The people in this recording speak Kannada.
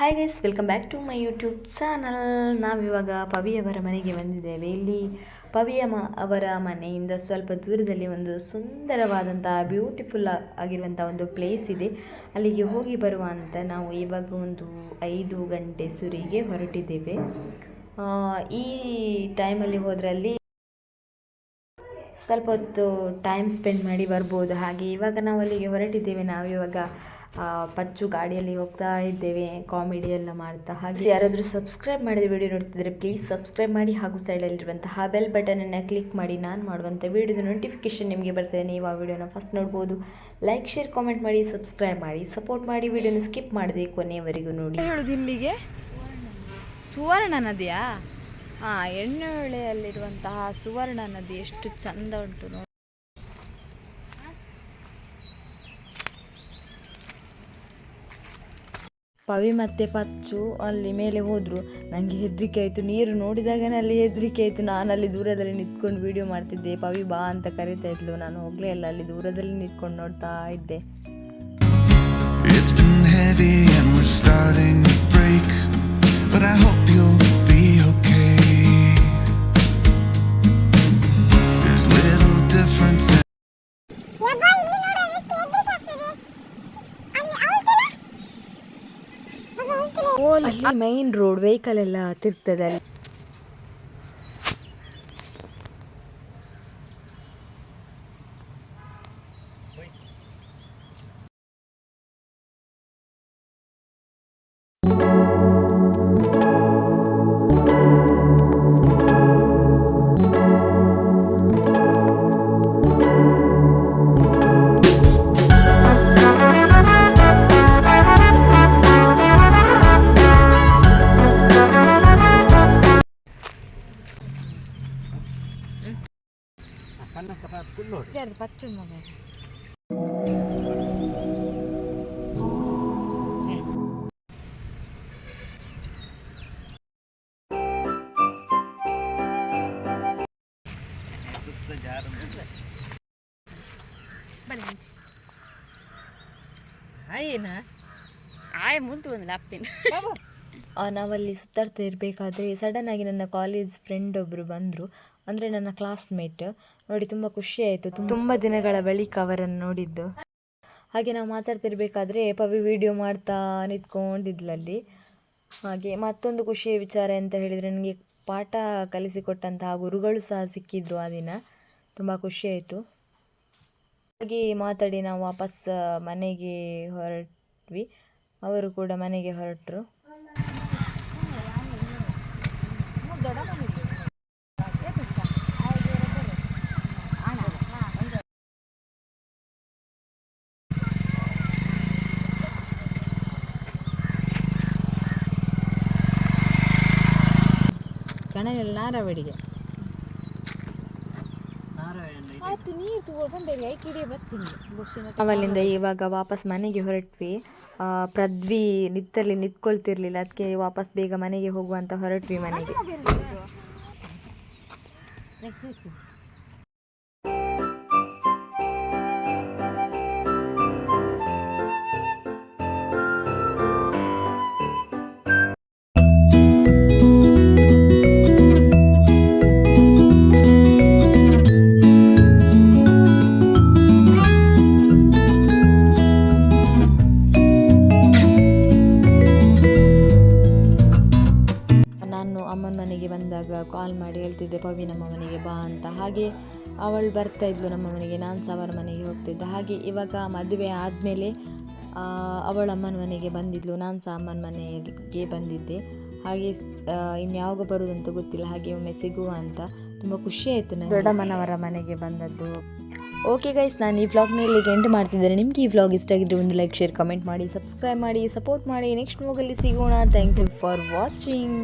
Hi guys, welcome back to my YouTube channel. ನಾವಿವಾಗ ಪವಿಯವರ ಮನೆಗೆ ಬಂದಿದ್ದೇವೆ. ಇಲ್ಲಿ ಅವರ ಮನೆಯಿಂದ ಸ್ವಲ್ಪ ದೂರದಲ್ಲಿ ಒಂದು ಸುಂದರವಾದಂತಹ ಬ್ಯೂಟಿಫುಲ್ ಆಗಿರುವಂಥ ಒಂದು ಪ್ಲೇಸ್ ಇದೆ. ಅಲ್ಲಿಗೆ ಹೋಗಿ ಬರುವ ಅಂತ ನಾವು ಇವಾಗ ಒಂದು 5 ಗಂಟೆ ಸುರಿಗೆ ಹೊರಟಿದ್ದೇವೆ. ಈ ಟೈಮಲ್ಲಿ ಹೋದ್ರಲ್ಲಿ ಸ್ವಲ್ಪ ಹೊತ್ತು ಟೈಮ್ ಸ್ಪೆಂಡ್ ಮಾಡಿ ಬರ್ಬೋದು. ಹಾಗೆ ಇವಾಗ ನಾವು ಅಲ್ಲಿಗೆ ಹೊರಟಿದ್ದೇವೆ. ನಾವಿವಾಗ ಪಚ್ಚು ಗಾಡಿಯಲ್ಲಿ ಹೋಗ್ತಾ ಇದ್ದೇವೆ, ಕಾಮಿಡಿ ಎಲ್ಲ ಮಾಡ್ತಾ. ಹಾಗೆ ಯಾರಾದರೂ ಸಬ್ಸ್ಕ್ರೈಬ್ ಮಾಡಿದ ವಿಡಿಯೋ ನೋಡ್ತಿದ್ರೆ ಪ್ಲೀಸ್ ಸಬ್ಸ್ಕ್ರೈಬ್ ಮಾಡಿ, ಹಾಗೂ ಸೈಡಲ್ಲಿರುವಂತಹ ಬೆಲ್ ಬಟನನ್ನು ಕ್ಲಿಕ್ ಮಾಡಿ. ನಾನು ಮಾಡುವಂಥ ವಿಡಿಯೋದ ನೋಟಿಫಿಕೇಶನ್ ನಿಮಗೆ ಬರ್ತದೆ. ನೀವು ಆ ವಿಡಿಯೋನ ಫಸ್ಟ್ ನೋಡ್ಬೋದು. ಲೈಕ್, ಶೇರ್, ಕಾಮೆಂಟ್ ಮಾಡಿ, ಸಬ್ಸ್ಕ್ರೈಬ್ ಮಾಡಿ, ಸಪೋರ್ಟ್ ಮಾಡಿ. ವಿಡಿಯೋನ ಸ್ಕಿಪ್ ಮಾಡದೆ ಕೊನೆಯವರೆಗೂ ನೋಡಿ. ಹೇಳುದು ಇಲ್ಲಿಗೆ ಸುವರ್ಣ ನದಿಯಾ? ಎಣ್ಣೆಹೊಳೆಯಲ್ಲಿರುವಂತಹ ಸುವರ್ಣ ನದಿ ಎಷ್ಟು ಚಂದ ಉಂಟು ನೋಡಿ. ಪವಿ ಮತ್ತು ಪಚ್ಚು ಅಲ್ಲಿ ಮೇಲೆ ಹೋದರು. ನನಗೆ ಹೆದರಿಕೆ ಆಯಿತು. ನೀರು ನೋಡಿದಾಗನೇ ಅಲ್ಲಿ ಹೆದರಿಕೆ ಆಯಿತು. ನಾನು ಅಲ್ಲಿ ದೂರದಲ್ಲಿ ನಿಂತ್ಕೊಂಡು ವೀಡಿಯೋ ಮಾಡ್ತಿದ್ದೆ. ಪವಿ ಬಾ ಅಂತ ಕರೀತಾ ಇದ್ಲು. ನಾನು ಹೋಗಲೇ ಇಲ್ಲ, ಅಲ್ಲಿ ದೂರದಲ್ಲಿ ನಿಂತ್ಕೊಂಡು ನೋಡ್ತಾ ಇದ್ದೆ. It's been heavy and we're starting to break, but I hope you'll be okay. There's little difference in ಅಲ್ಲಿ ಮೈನ್ ರೋಡ್, ವೆಹಿಕಲ್ ಎಲ್ಲ ತಿರ್ತದೆ ಅಲ್ಲಿ. ಪಚ್ಚು ಮಗ ನಾವಲ್ಲಿ ಸುತ್ತಾಡ್ತಾ ಇರಬೇಕಾದ್ರೆ ಸಡನ್ ಆಗಿ ನನ್ನ ಕಾಲೇಜ್ ಫ್ರೆಂಡ್ ಒಬ್ಬರು ಬಂದರು. ಅಂದರೆ ನನ್ನ ಕ್ಲಾಸ್ಮೇಟ್. ನೋಡಿ ತುಂಬ ಖುಷಿ ಆಯಿತು. ತುಂಬ ದಿನಗಳ ಬಳಿಕ ಅವರನ್ನು ನೋಡಿದ್ದು. ಹಾಗೆ ನಾವು ಮಾತಾಡ್ತಿರ್ಬೇಕಾದ್ರೆ ಪವಿ ವಿಡಿಯೋ ಮಾಡ್ತಾ ನಿಂತ್ಕೊಂಡಿದ್ಲಲ್ಲಿ. ಹಾಗೆ ಮತ್ತೊಂದು ಖುಷಿಯ ವಿಚಾರ ಅಂತ ಹೇಳಿದರೆ, ನನಗೆ ಪಾಠ ಕಲಿಸಿಕೊಟ್ಟಂತಹ ಗುರುಗಳು ಸಹ ಸಿಕ್ಕಿದ್ರು ಆ ದಿನ. ತುಂಬ ಖುಷಿ ಆಯಿತು. ಹಾಗೆ ಮಾತಾಡಿ ನಾವು ವಾಪಸ್ ಮನೆಗೆ ಹೊರಟ್ವಿ. ಅವರು ಕೂಡ ಮನೆಗೆ ಹೊರಟರು. ಕಣವೆಲ್ಲ ನಾರಾವಡಿಗೆ ಅವಲ್ಲಿಂದ ಇವಾಗ ವಾಪಸ್ ಮನೆಗೆ ಹೊರಟ್ವಿ. ಪೃಥ್ವಿ ನಿತ್ತಲ್ಲಿ ನಿಂತ್ಕೊಳ್ತಿರ್ಲಿಲ್ಲ, ಅದಕ್ಕೆ ವಾಪಸ್ ಬೇಗ ಮನೆಗೆ ಹೋಗುವಂತ ಹೊರಟ್ವಿ ಮನೆಗೆ. ಅಮ್ಮನ ಮನೆಗೆ ಬಂದಾಗ ಕಾಲ್ ಮಾಡಿ ಹೇಳ್ತಿದ್ದೆ ಪವಿ ನಮ್ಮ ಮನೆಗೆ ಬಾ ಅಂತ. ಹಾಗೆ ಅವಳು ಬರ್ತಾ ಇದ್ಲು ನಮ್ಮ ಮನೆಗೆ, ನಾನು ಸಹ ಅವರ ಮನೆಗೆ ಹೋಗ್ತಿದ್ದೆ. ಹಾಗೆ ಇವಾಗ ಮದುವೆ ಆದಮೇಲೆ ಅವಳು ಅಮ್ಮನ ಮನೆಗೆ ಬಂದಿದ್ಲು, ನಾನು ಸಹ ಅಮ್ಮನ ಮನೆಗೆ ಬಂದಿದ್ದೆ. ಹಾಗೆ ಇನ್ಯಾವಾಗ ಬರೋದಂತ ಗೊತ್ತಿಲ್ಲ. ಹಾಗೆ ಒಮ್ಮೆ ಸಿಗುವ ಅಂತ ತುಂಬ ಖುಷಿ ಆಯಿತು ನನಗೆ ದೊಡ್ಡಮ್ಮನವರ ಮನೆಗೆ ಬಂದದ್ದು. ಓಕೆ ಗೈಸ್, ನಾನು ಈ ವ್ಲಾಗ್ನ ಇಲ್ಲಿಗೆ ಎಂಡ್ ಮಾಡ್ತಿದ್ದೇನೆ. ನಿಮಗೆ ಈ ವ್ಲಾಗ್ ಇಷ್ಟ ಆಗಿದ್ರೆ ಒಂದು ಲೈಕ್, ಶೇರ್, ಕಮೆಂಟ್ ಮಾಡಿ, ಸಬ್ಸ್ಕ್ರೈಬ್ ಮಾಡಿ, ಸಪೋರ್ಟ್ ಮಾಡಿ. ನೆಕ್ಸ್ಟ್ ವ್ಲಾಗಲ್ಲಿ ಸಿಗೋಣ. Thank you for watching.